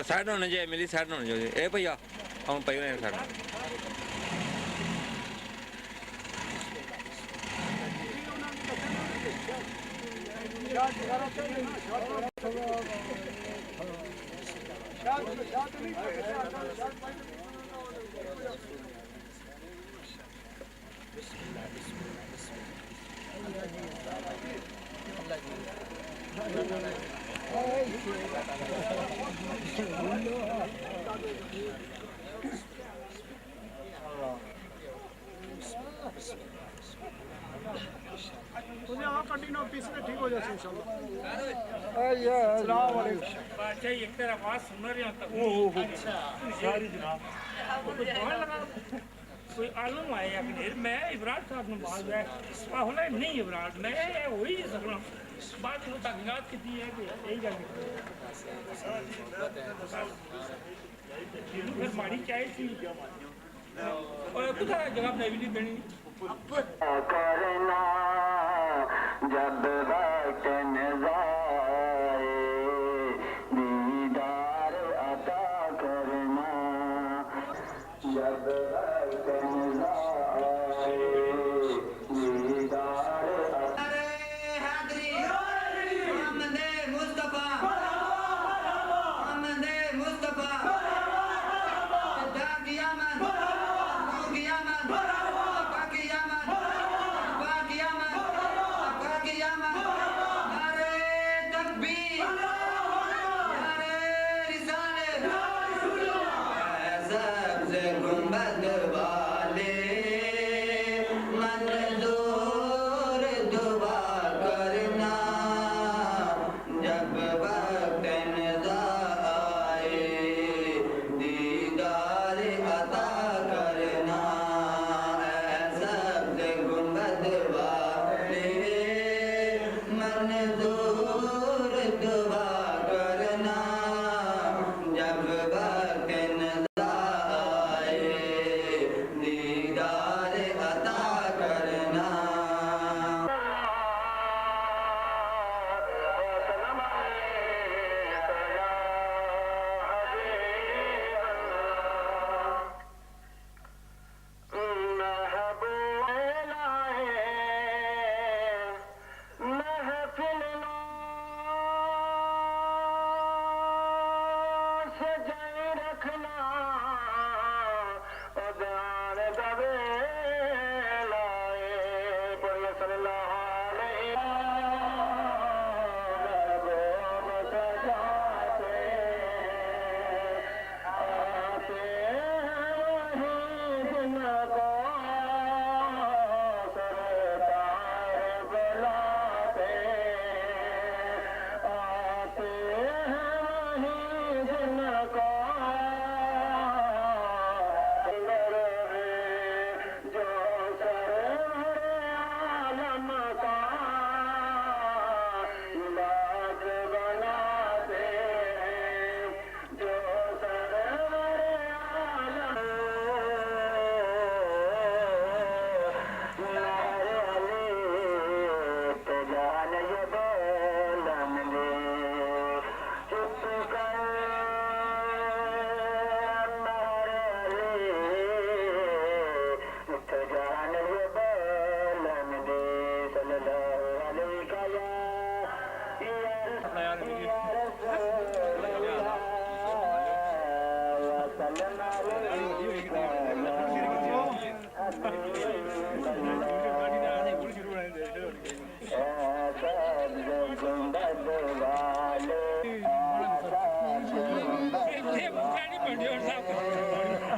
Side ہونے چاہیے میری سائڈ ہونے چاہیے اے بھیا ہم پہ ہونے سائڈ کوئی عالم آیا میں ابراج صاحب نے بات ہے ہونا نہیں ابراج میں وہی سکنا بعد میں تحقیقات کی ہے کہ یہی گل پھر ماڑی چاہیے تھی اور کچھ جگہ نہیں بھی دینی کرنا جب وقت نظائے دیدار عطا کرنا جب وقت نظائے دیدار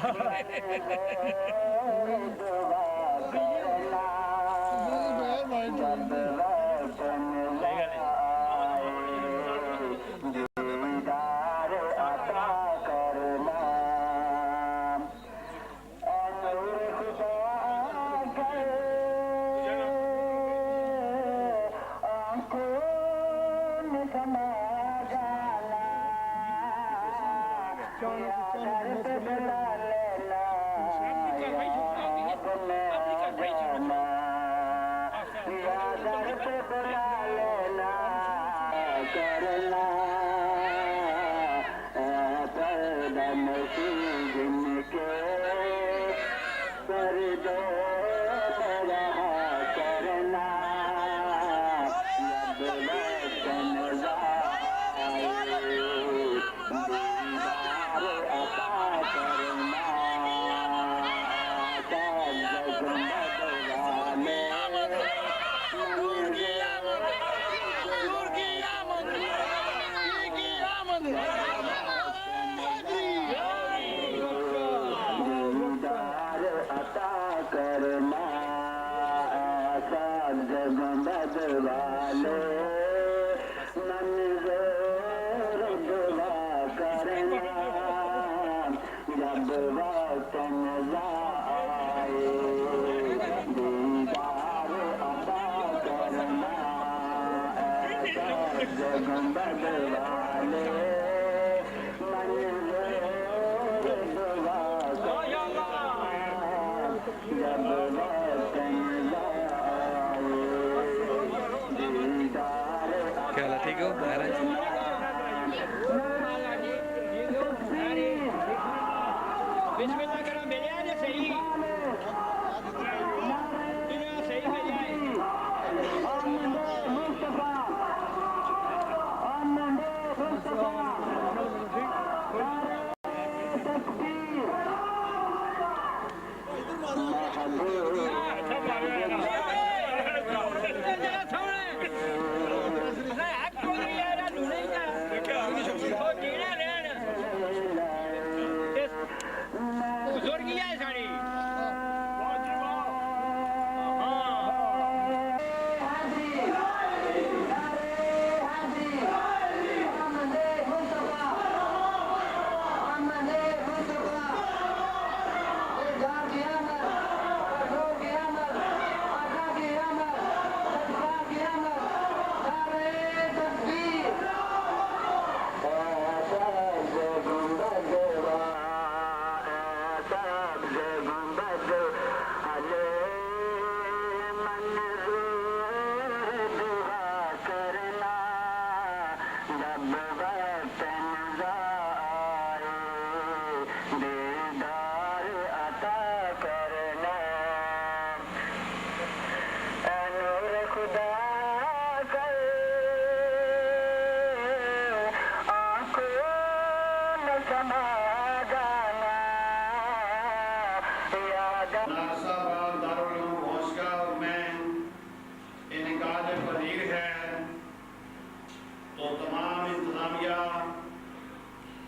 کیا حال ہے؟ ٹھیک ہو مہاراج؟ بسم اللہ کرو میرے آنے صحیح صحیح ہو جائے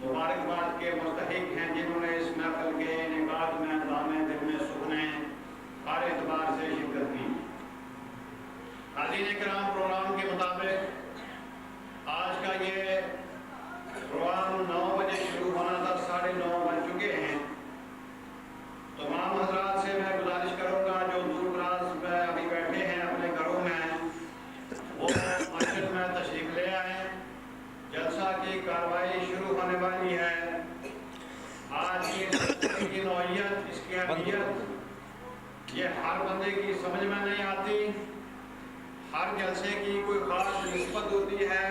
مبارکباد کے مستحق ہیں جنہوں نے اس محفل کے انعقاد میں دامے دل میں سکھنے ہر اعتبار سے شرکت کی۔ حاضرین کرام، پروگرام کے مطابق آج کا یہ پروگرام 9 بجے شروع ہونا تھا، 9:30 بج چکے ہیں۔ تمام حضرات سے میں گزارش کروں گا جو دور دراز میں ابھی بیٹھے ہیں اپنے گھروں میں، وہ مسجد میں تشریف لے آئیں۔ جلسہ کی کارروائی شروع ہونے والی ہے۔ آج کی نوعیت، اس کی اہمیت یہ ہر بندے کی سمجھ میں نہیں آتی۔ ہر جلسے کی کوئی خاص نسبت ہوتی ہے۔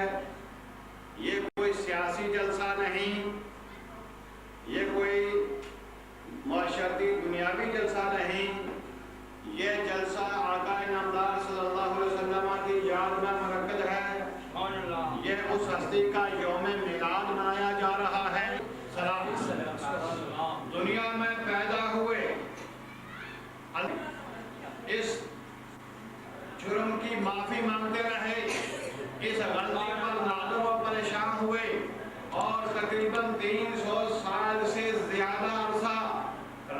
یہ کوئی سیاسی جلسہ نہیں، یہ کوئی معاشرتی دنیاوی جلسہ نہیں، یہ جلسہ آقا نامدار صلی اللہ علیہ وسلم کی یاد میں منعقد ہے۔ یہ اس ہستی کا یوم میلاد منایا جا رہا ہے۔ دنیا میں پیدا ہوئے، اس جرم کی معافی مانگتے رہے، اس غلطی پر نادم و پریشان ہوئے اور تقریباً 300 سال سے زیادہ عرصہ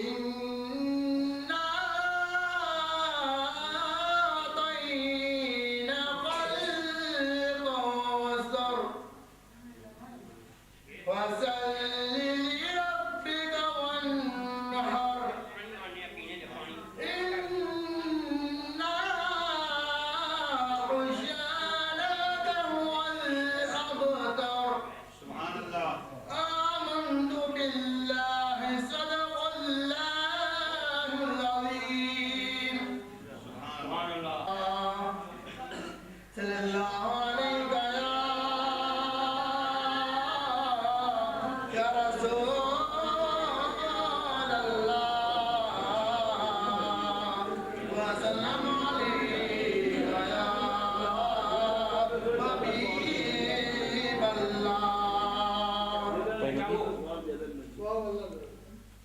إنا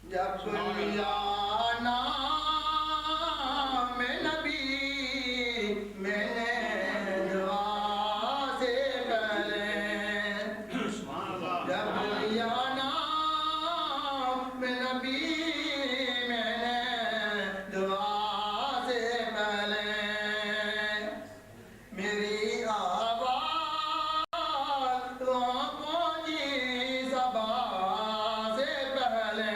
جب لیا نام نبی میں نے دعا سے پہلے جب لیا نام نبی میں نے دعا سے پہلے میری آواز تو پہنچی صبا سے پہلے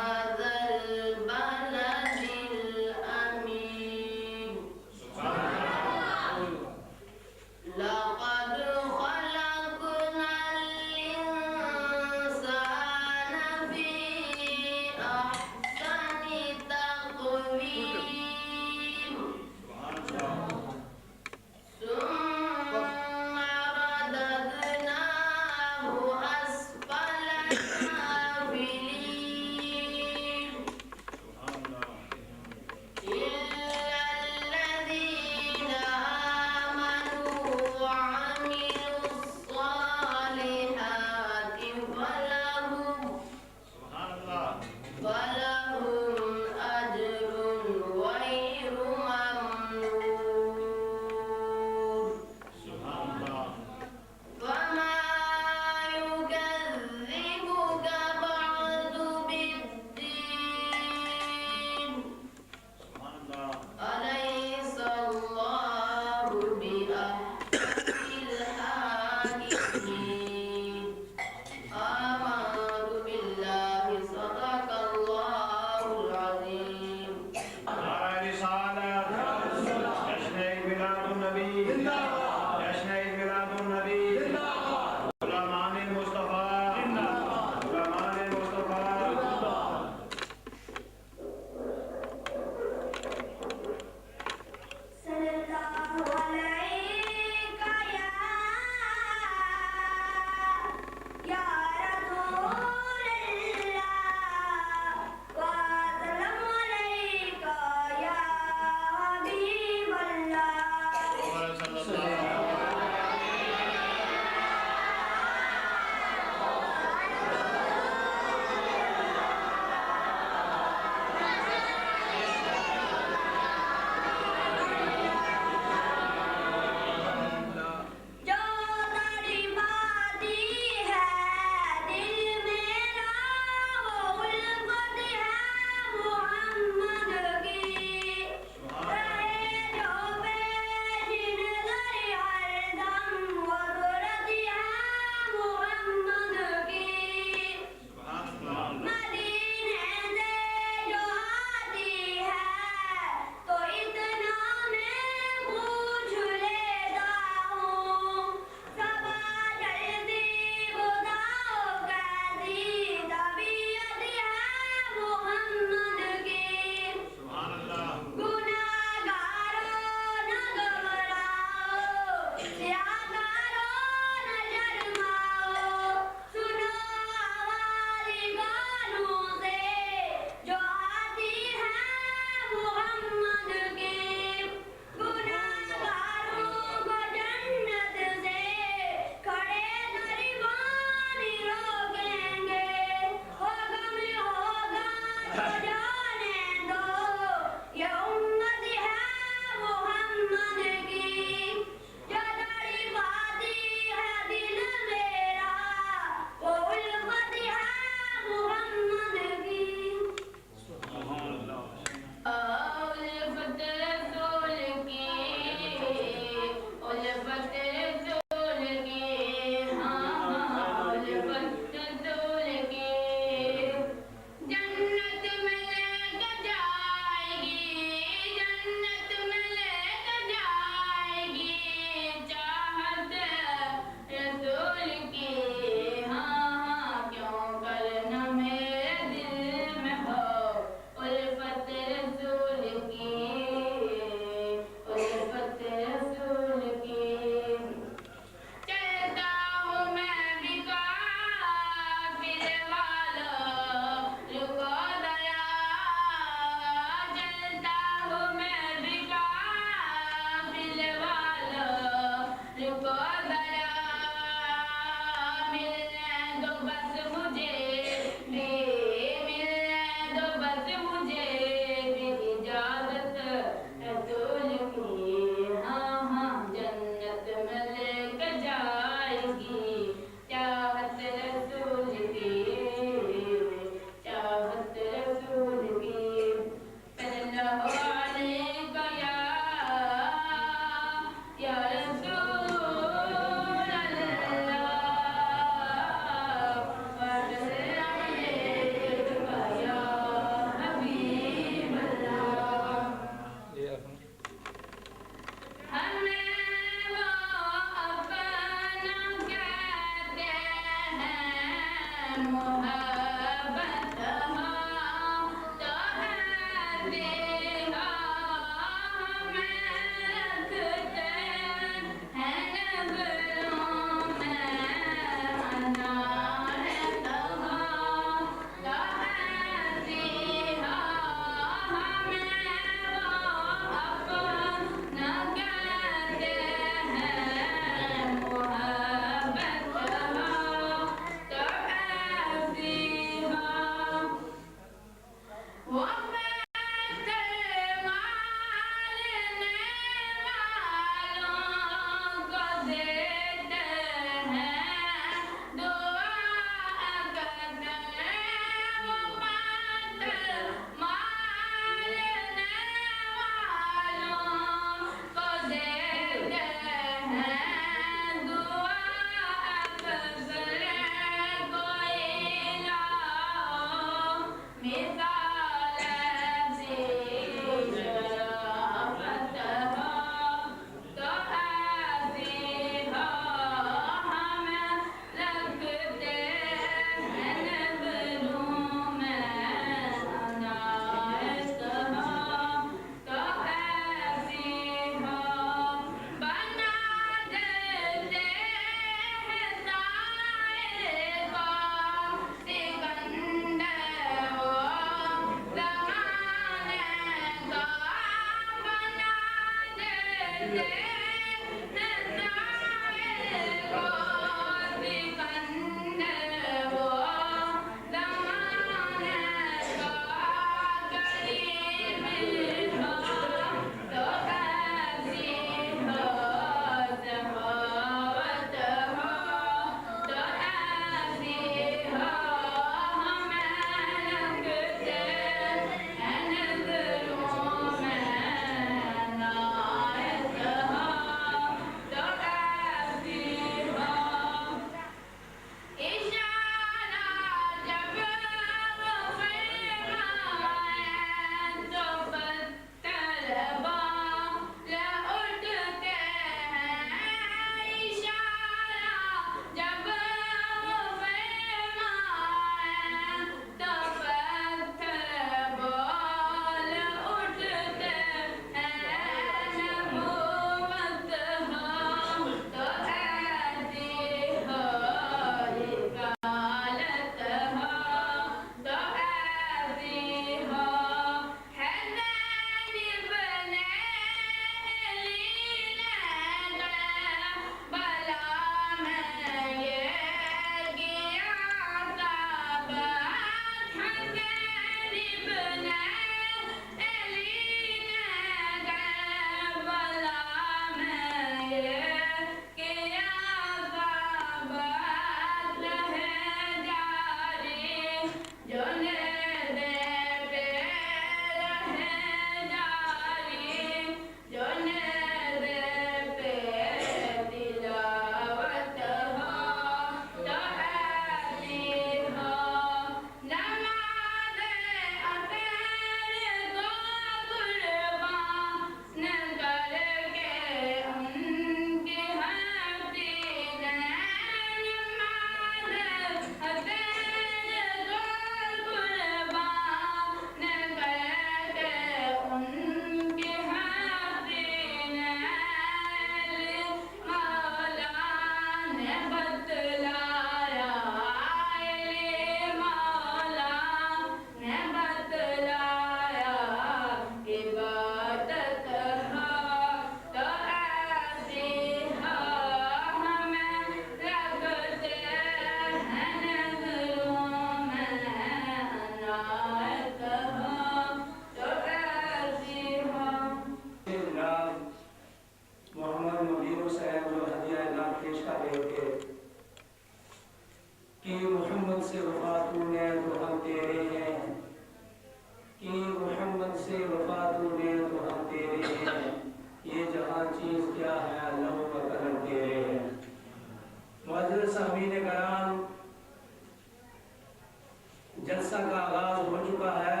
جلسہ کا آغاز ہو چکا ہے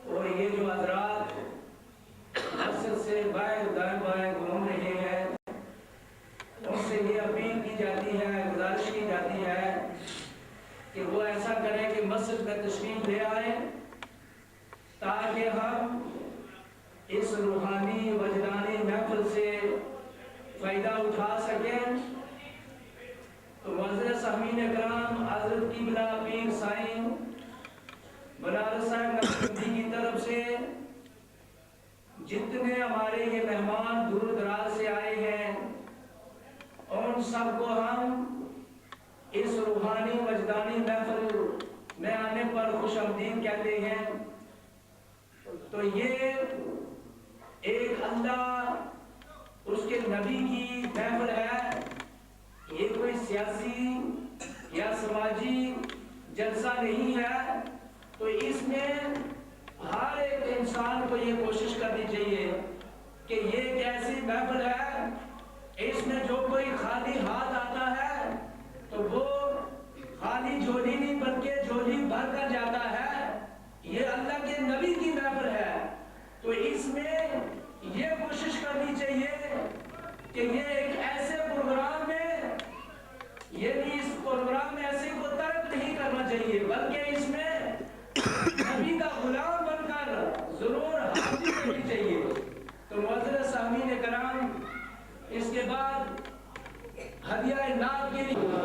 اور یہ جو حضرات مسجد سے بائیں دائیں بائیں گھوم رہے ہیں ان سے یہ اپیل کی جاتی ہے، گزارش کی جاتی ہے کہ وہ ایسا کریں کہ مسجد میں تشریف لے آئیں تاکہ ہم اس روحانی وجدانی محفل سے فائدہ اٹھا سکیں۔ تو معزز سامعین اکرام، حضرت قبلہ پیر سائیں بنارس صاحب نقشبندی کی طرف سے جتنے ہمارے یہ مہمان دور دراز سے آئے ہیں ان سب کو ہم اس روحانی وجدانی محفل میں آنے پر خوش آمدید کہتے ہیں۔ تو یہ ایک اللہ اس کے نبی کی محفل ہے، یہ کوئی سیاسی یا سماجی جلسہ نہیں ہے۔ تو اس میں ہر ایک انسان کو یہ کوشش کرنی چاہیے کہ یہ ایک ایسی محفل ہے اس میں جو کوئی خالی ہاتھ آتا ہے تو وہ خالی جھولی نہیں بلکہ جھولی بھر کر جاتا ہے۔ یہ اللہ کے نبی کی محفل ہے، تو اس میں یہ کوشش کرنی چاہیے کہ یہ ایک ایسے پروگرام میں اس پروگرام میں ایسے کو ترک نہیں کرنا چاہیے بلکہ اس میں نبی کا غلام بن کر ضرور حاضری کرنی چاہیے۔ تو معزز سامعین کرام، اس کے بعد ہدیہ نعت کے لیے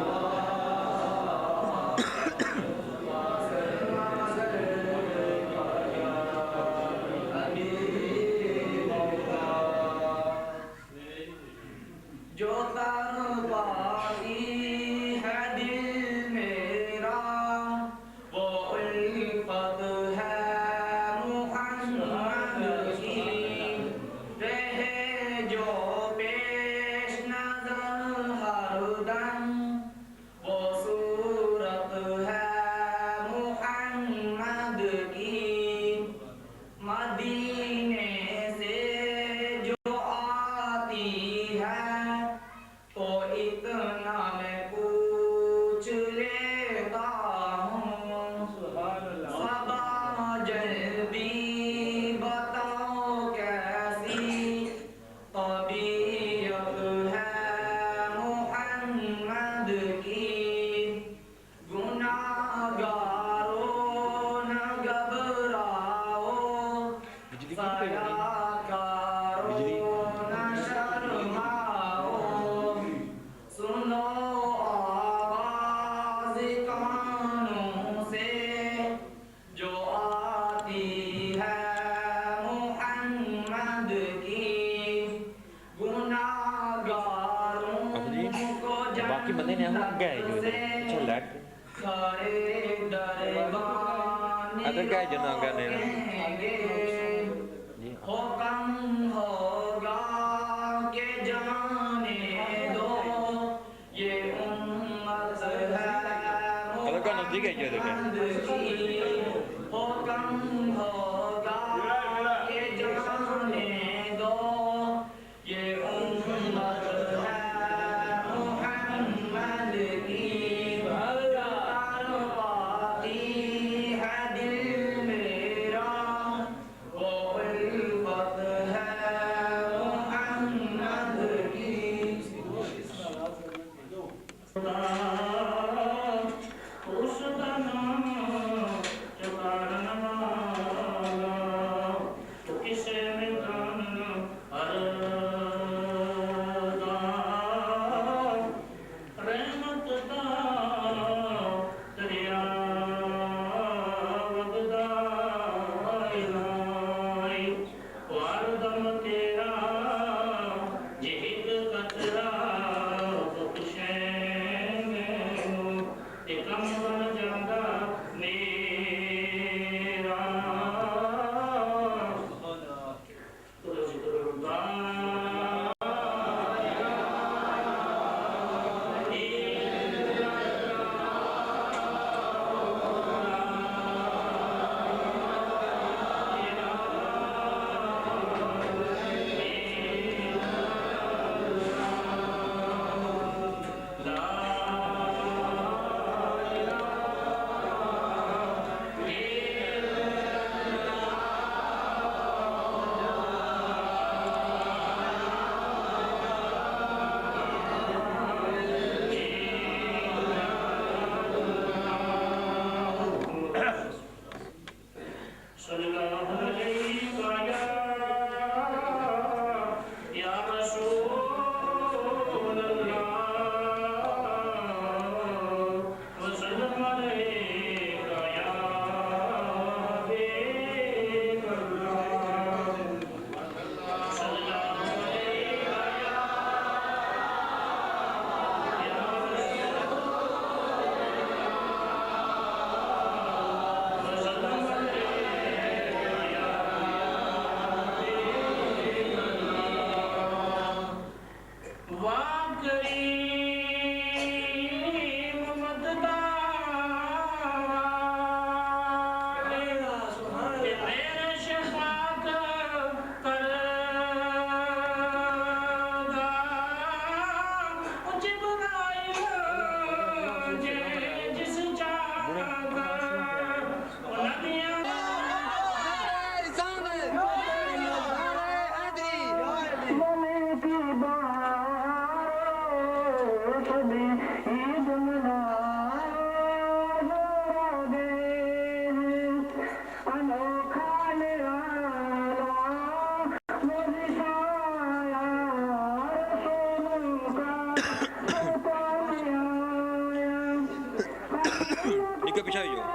کے پیچھے ہو جاؤ.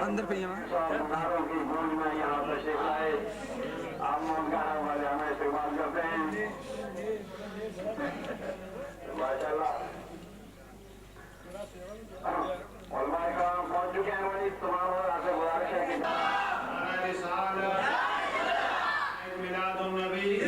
اندر پہ یہاں یہاں تشریف لائے عام گانا والے ہمیں استعمال کرتے ہیں ماشاء اللہ. علماء کرام پہنچ چکے ہیں. وہی تمام اور آپ سے گزارش ہے کہ میلاد النبی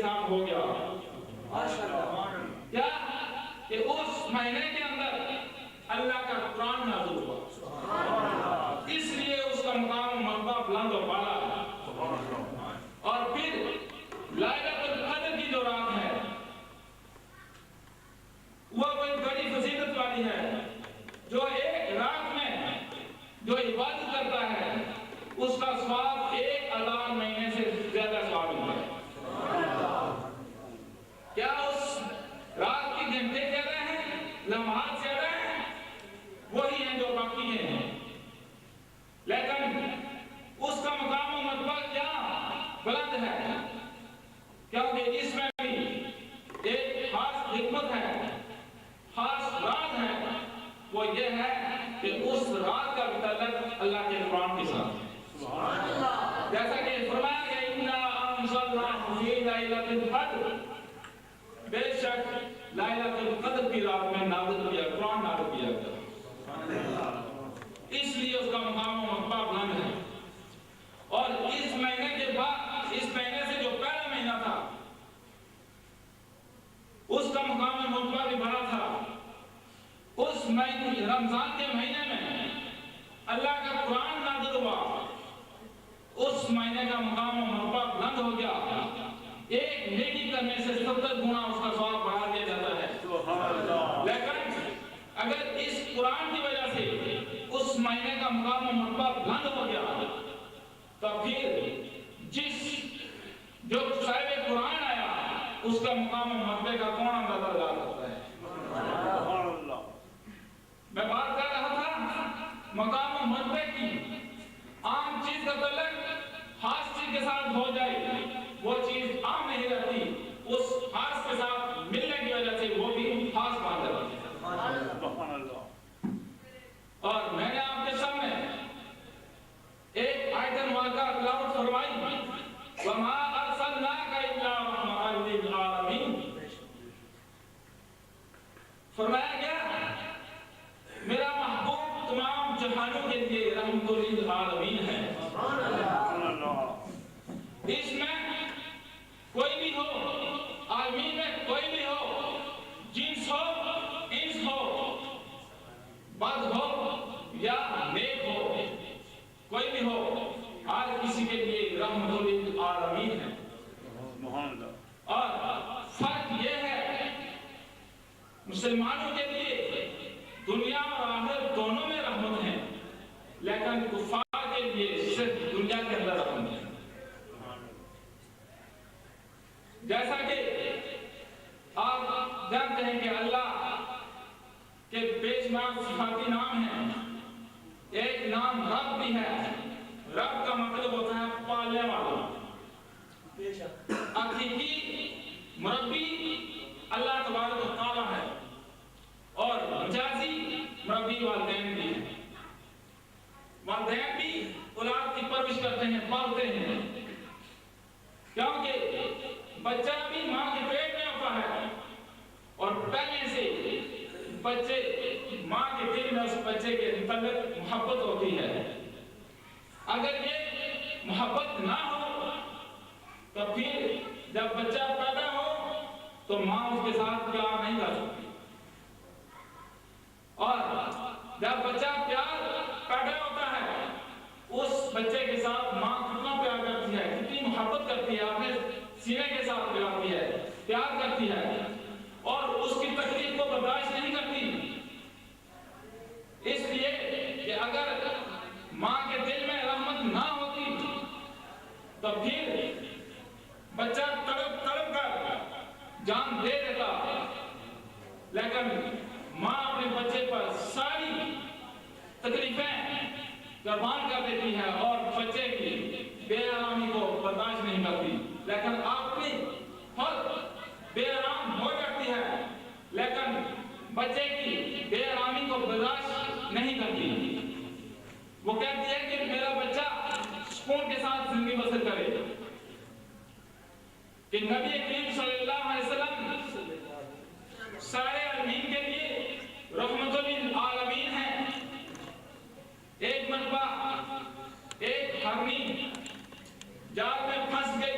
ساتھ ہو گیا کیا کہ اس مہینے کے اندر اللہ کا قرآن نازل ہوا، اس لیے اس کا مقام و مرتبہ بلند و بالا ہے۔ اور پھر لیلۃ القدر کی جو رات ہے وہ کوئی بڑی فضیلت والی ہے، جو ایک رات میں جو عبادت کرتا ہے اس کا ثواب 1000 مہینے سے زیادہ ثواب ملتا ہے۔ کیا اس رات کی گھنٹے زیادہ ہیں، لمحات زیادہ ہیں؟ وہی ہیں جو باقی ہیں، لیکن اس کا مقام و مرتبہ کیا بلند ہے، کیونکہ اس میں بھی ایک خاص حکمت ہے، خاص راز ہے۔ وہ یہ ہے کہ اس رات کا بھی تعلق اللہ کے قرآن کے ساتھ ہے، جیسا کہ فرمایا گیا اِنَّا أَنزَلْنَاهُ فِي لَيْلَةِ الْقَدْرِ، بے شک لیلۃ القدر کی رات میں نازل کیا، قرآن نازل کیا گیا، اس لیے اس کا مقام و مرتبہ بلند ہے۔ اور اس مہینے کے بعد، اس مہینے سے جو پہلا مہینہ تھا اس کا مقام و مرتبہ بھی بڑا تھا۔ اس مہینے رمضان کے مہینے میں اللہ کا قرآن نازل ہوا، اس مہینے کا مقام و مرتبہ بلند ہو گیا، ایک نیکی کرنے سے 70 گنا اس کا ثواب بڑھا دیا جاتا ہے۔ لیکن اگر اس قرآن کی وجہ سے اس مہینے کا مقام و مرتبہ بلند ہو گیا تو پھر جو صاحب قرآن آیا اس کا مقام و مرتبے کا کون اندازہ لگا سکتا ہے؟ میں بات کر رہا تھا مقام و مرتبے کی، عام چیز کا تعلق خاص چیز کے ساتھ ہو جائے وہ چیز عام نہیں رہتی، اس خاص کے ساتھ ملنے کی وجہ سے وہ بھی خاص بن جاتی ہے۔ اور میں نے آپ کے سامنے ایک آیت مبارکہ تلاوت فرمائی، وَمَا أَرْسَلْنَاكَ إِلَّا رَحْمَةً لِّلْعَالَمِينَ، فرمایا گیا میرا محبوب تمام جہانوں کے لیے رحمت للعالمین ہے۔ اس میں کوئی بھی ہو، عالمین میں کوئی بھی ہو، جنس ہو، انس ہو، بد ہو یا نیک ہو، کوئی بھی ہو، ہر کسی کے لیے رحمت للعالمین ہے۔ اور فرق یہ ہے مسلمانوں کے لیے دنیا اور آخرت دونوں میں رحمت ہے، لیکن کفار کے لیے صرف دنیا کے اندر رحمت ہے۔ جیسا کہ آپ جانتے ہیں کہ اللہ کے بے شمار صفاتی نام ہیں، ایک نام رب بھی ہے، رب کا مطلب ہوتا ہے پالنے والا۔ حقیقی مربی اللہ تبارک و تعالیٰ ہے، اور مجازی مربی والدین بھی ہیں۔ والدین بھی اولاد کی پرورش کرتے ہیں، پالتے ہیں، کیونکہ بچہ بھی ماں کے پیٹ میں ہوتا ہے اور پہلے سے بچے ماں کے دل میں اس بچے کے متعلق محبت ہوتی ہے۔ اگر یہ محبت نہ ہو تو پھر جب بچہ پیدا ہو تو ماں اس کے ساتھ پیار نہیں کر سکتی، اور جب بچہ پیار پیدا ہوتا ہے اس بچے کے ساتھ ماں کتنا پیار کرتی ہے، کتنی محبت کرتی ہے، اپنے سینے کے ساتھ پلاتی ہے، پیار کرتی ہے، اور اس کی تکلیف کو برداشت نہیں کرتی، اس لیے کہ اگر ماں کے دل میں رحمت نہ ہوتی تو پھر بچہ تڑپ تڑپ کر جان دے دیتا، لیکن ماں اپنے بچے پر ساری تکلیفیں قربان کر دیتی ہے اور بچے کی بے آرامی کو برداشت نہیں کرتی، لیکن آپ کی خود بے آرام ہو جاتی ہے لیکن بچے کی بے آرامی کو برداشت نہیں کرتی۔ وہ کہتی ہے کہ میرا بچہ سکون کے ساتھ زندگی بسر کرے، کہ نبی کریم صلی اللہ علیہ وسلم سارے عالمین کے لیے رحمت للعالمین ہیں۔ ایک مرتبہ ایک ہرنی جال میں پھنس گئی،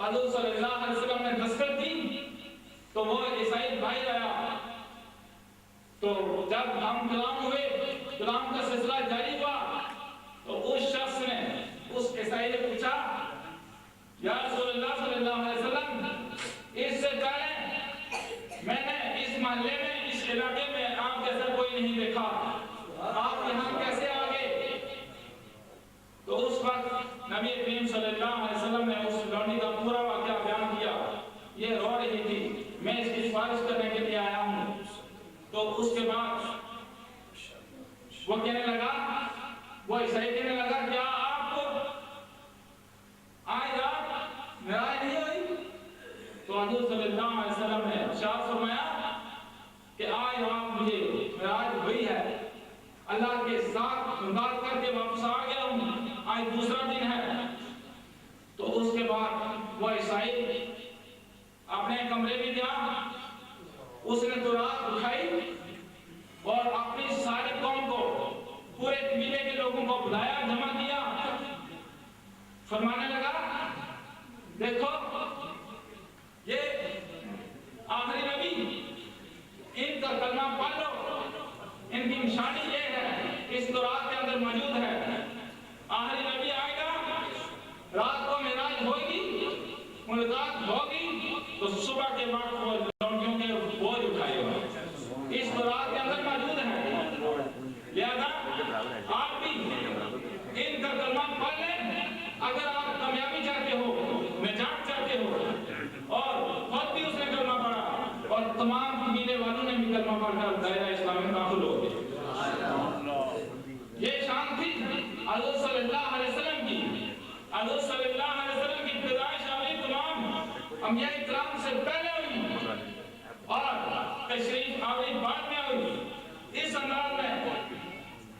حضور صلی اللہ علیہ وسلم نے دستک دی تو وہ عیسائی بھائی آیا. تو جب ہم غلام ہوئے, غلام کا سلسلہ جاری ہوا, تو اس شخص نے, اس عیسائی نے پوچھا یا رسول اللہ صلی اللہ علیہ وسلم, اس سے پہلے میں نے اس محلے میں, اس علاقے میں آپ جیسا کوئی نہیں دیکھا, آپ یہاں کیسے آ گئے؟ تو اس وقت نبی کریم صلی اللہ علیہ وسلم نے اس لونڈی کا پورا واقعہ بیان کیا. یہ رو رہی تھی, میں اس کی سفارش کرنے کے لیے آیا ہوں. تو اس کے بعد وہ کہنے لگا, وہ عیسائی کہنے لگا, کیا آپ آج رات معراج نہیں ہوئی؟ تو حضور صلی اللہ علیہ وسلم نے ارشاد فرمایا کہ آج رات مجھے معراج ہوئی ہے, اللہ کے ساتھ ملاقات کر کے واپس آ گیا ہوں, آج دوسرا دن ہے. تو اس کے بعد وہ عیسائی اپنے کمرے میں گیا, اس نے تو رات اٹھائی اور اپنی ساری قوم کو, پورے قبیلے کے لوگوں کو بلایا, جمع کیا, فرمانے لگا دیکھو یہ آخری نبی, ان کا کلمہ پڑھ لو, ان کی نشانی یہ ہے, اس تورات کے اندر موجود ہے, آخری نبی آئے گا, رات کو معراج ہوگی, ملاقات ہوگی, تو صبح کے وقت وہ لونڈیوں کے بوجھ اٹھائے گا. اس تورات کے اندر موجود ہے, لہذا آپ بھی ان کا کلمہ پڑھ لیں. اگر آپ کامیابی چاہتے ہو, نجات چاہتے ہو, اور خود بھی اس نے کلمہ پڑھا اور تمام قبیلے والوں نے بھی کلمہ پڑھ کر دائرہ اسلام میں داخل ہو گئے. یہ شان تھی حضور صلی اللہ علیہ وسلم کی. حضور صلی اللہ علیہ وسلم کی پیدائش علی تمام انبیاء کرام سے پہلے ہوئی اور تشریف آوری بعد میں ہوئی. اس انداز میں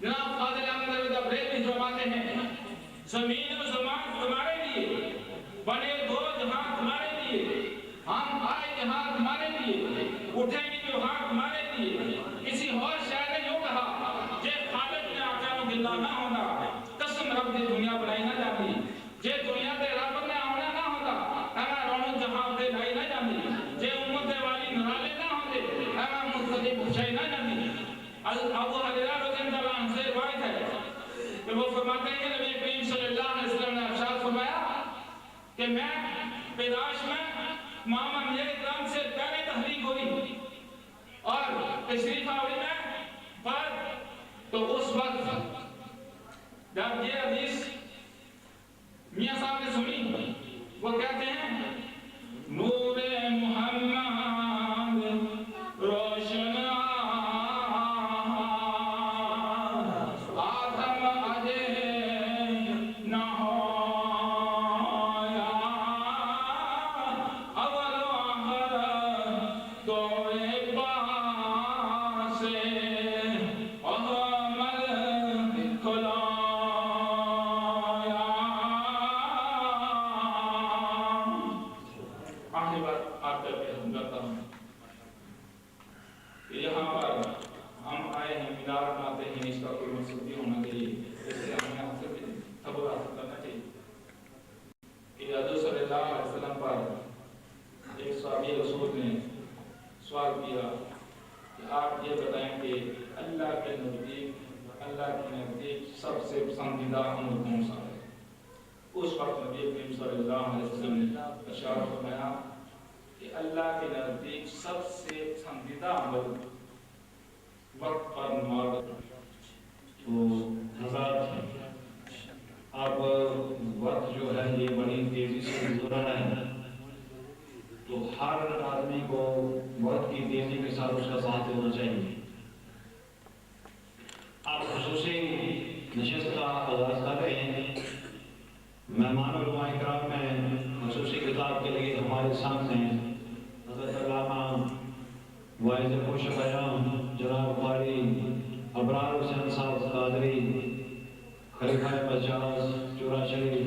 جناب فاضل احمد بریلوی فرماتے ہیں, زمین و زمان تمہارے لیے, بنے دو جہاں تمہارے لیے, ہم آئے جہاں تمہارے لیے, اٹھیں گے جہاں تمہارے لیے. کسی اور شاعر نے یوں کہا, جے خالق نے آقا و گلہ نہ ہونا, قسم رب دی دنیا بنائی نہ جاتی. جے دنیا تے رب نے آنا نہ ہوتا, اینا رونو جہاں تے لائی نہ جاتی. جے امت والی نرالے نہ ہوتے, اینا مستقی پوچھائی نہ جاتی. ابو حریرہ رضی اللہ عنہ سے روایت ہے کہ وہ فرماتے ہیں کہ نبی کریم صلی اللہ علیہ وسلم نے ارشاد فرمایا کہ میں پیدائش میں امام انبیاء کرام سے پہلے تحریک ہوئی اور تشریف آوری میں پر. تو اس وقت جب یہ حدیث میاں صاحب نے سنی, وہ کہتے ہیں نور محمد روشن آدم اجے نہ ہویا, اول و آخر دوئے پاسے احمد کھلایا. آخری بات آپ کر کے ہم کرتا ہوں کہ یہاں پر ہم آئے ہیں, مینار بناتے ہیں, اس کا کوئی مقصد بھی ہونا چاہیے, اس سے ہمیں حاصل بھی خبر حاصل کرنا چاہیے کہ حضور صلی اللہ علیہ وسلم پر ایک صحابی رسول نے سوال کیا کہ آپ یہ بتائیں کہ اللہ کے نزدیک سب سے پسندیدہ عمل کون سا ہے؟ اس وقت نبی کریم صلی اللہ علیہ وسلم نے ارشاد فرمایا کہ اللہ کے نزدیک سب سے پسندیدہ عمل وقت پر نماز. تو حضرات اب وقت جو ہے یہ بڑی تیزی سے گزر رہا ہے, تو ہر آدمی کو وقت کی تیزی کے ساتھ اس کا ساتھ ہونا چاہیے. آپ خصوصی نشست کا آغاز کر رہے ہیں. مہمان علماء کرام میں خصوصی خطاب کے لیے ہمارے سامنے حضرت علامہ واعظ خوش بیان جناب قاری ابرار حسین صاحب قادری, خلیفہ مجاز چورا شریف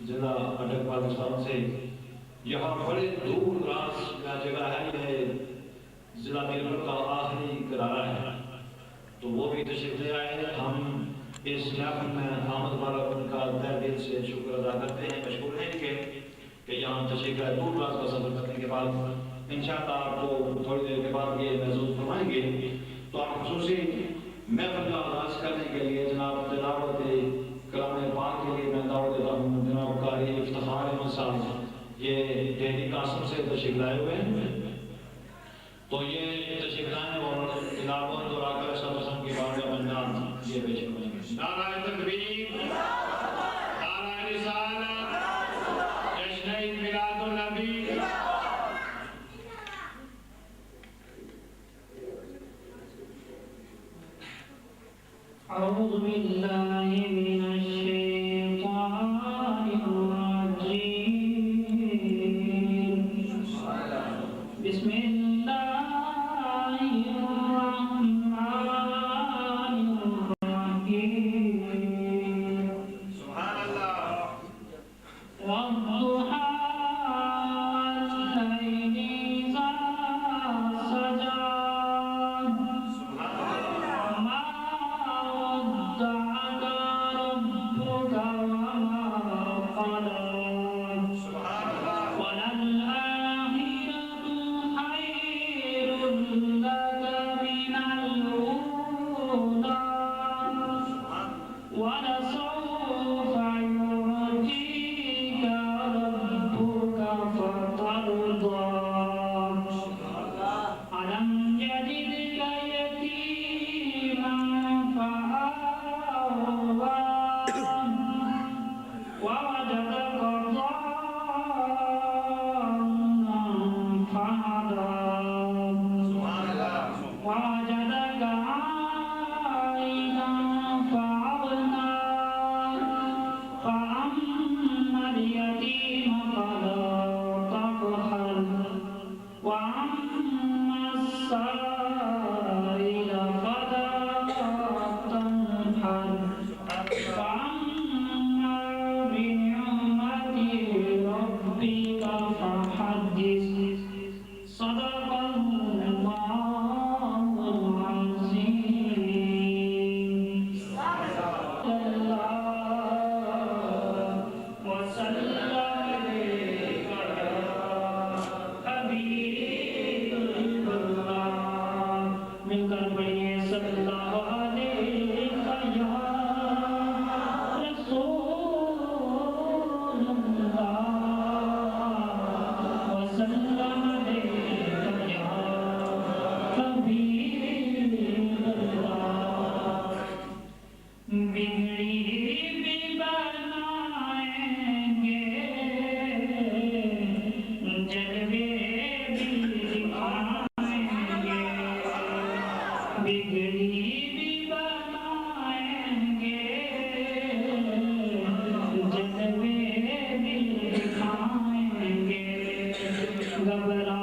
ضلع اٹک پاکستان سے, یہاں بڑے دور دراز کا جگہ ہے, یہ ضلع نیلور کا آخری کنارہ ہے, تو وہ بھی تشریف لے آئے ہیں. ہم اس محفل میں آمد والا ان کا تہ دل سے شکر ادا کرتے ہیں, مشکور ہیں کہ کہ یہاں تشریف لائے، دور دراز کا سفر کرنے کے بعد انشاءاللہ آپ کو تھوڑی دیر کے بعد یہ محسوس فرمائیں گے، تو آپ خصوصی محفل کا آغاز کرنے کے لیے جناب تلاوت کلام پاک کے لیے میں دعوت دیتا ہوں جناب قاری افتخار احمد صاحب، یہ ڈیری قاسم سے تشریف لائے ہوئے ہیں، تو یہ تشریف لائیں اور تلاوت اور آقا صلی اللہ علیہ وسلم کی بارگاہ میں نعت یہ پیش کریں گے۔ نعرہ تکبیر، نعرہ رسالت، جشن عید میلاد النبی۔ أعوذ بالله من الشيطان الرجيم بسم الله الرحمن الرحيم سبحان اللہ۔ والضحى والليل إذا سجى ما ودعك ربك وما قلى وللآخرة خير لك من الأولى ولسوف يعطيك ربك فترضى ألم يجدك يتيما فآوى ووجدك ضالا فهدى ووجدك عائلا فأغنى فأما اليتيم فلا تقهر وأما السائل فلا تنهر فأما بنعمة ربك فحدث صدق الله العظيم وسلم عليك يا حبيب الله مل کر پڑھیے صلی اللہ علیہ یا رسول اللہ وسلم علیک یا حبیب اللہ بگڑی بھی بنائیں گے جلوے بھی دکھائیں گے بگڑی بھی بنائیں گے جلوے بھی دکھائیں گے گھبرا